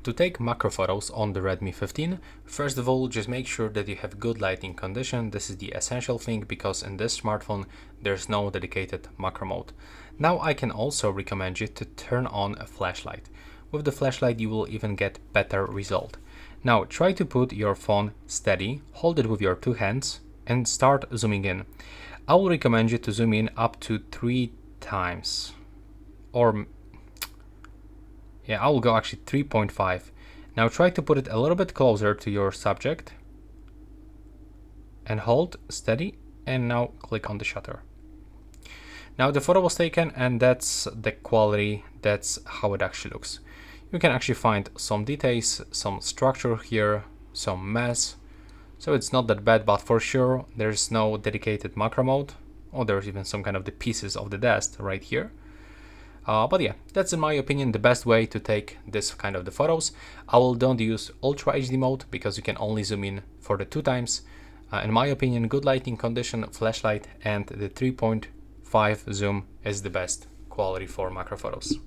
To take macro photos on the Redmi 15, first of all, just make sure that you have good lighting condition. This is the essential thing because in this smartphone, there's no dedicated macro mode. Now I can also recommend you to turn on a flashlight. With the flashlight, you will even get better result. Now try to put your phone steady, hold it with your two hands and start zooming in. I will recommend you to zoom in up to 3 times I will go actually 3.5. Now try to put it a little bit closer to your subject and hold steady and now click on the shutter. Now the photo was taken and that's the quality, that's how it actually looks. You can actually find some details, some structure here, some mess. So it's not that bad, but for sure there's no dedicated macro mode, or there's even some kind of the pieces of the desk right here. But yeah, that's in my opinion the best way to take this kind of the photos. I will don't use Ultra HD mode because you can only zoom in for the 2 times. In my opinion, good lighting condition, flashlight and the 3.5 zoom is the best quality for macro photos.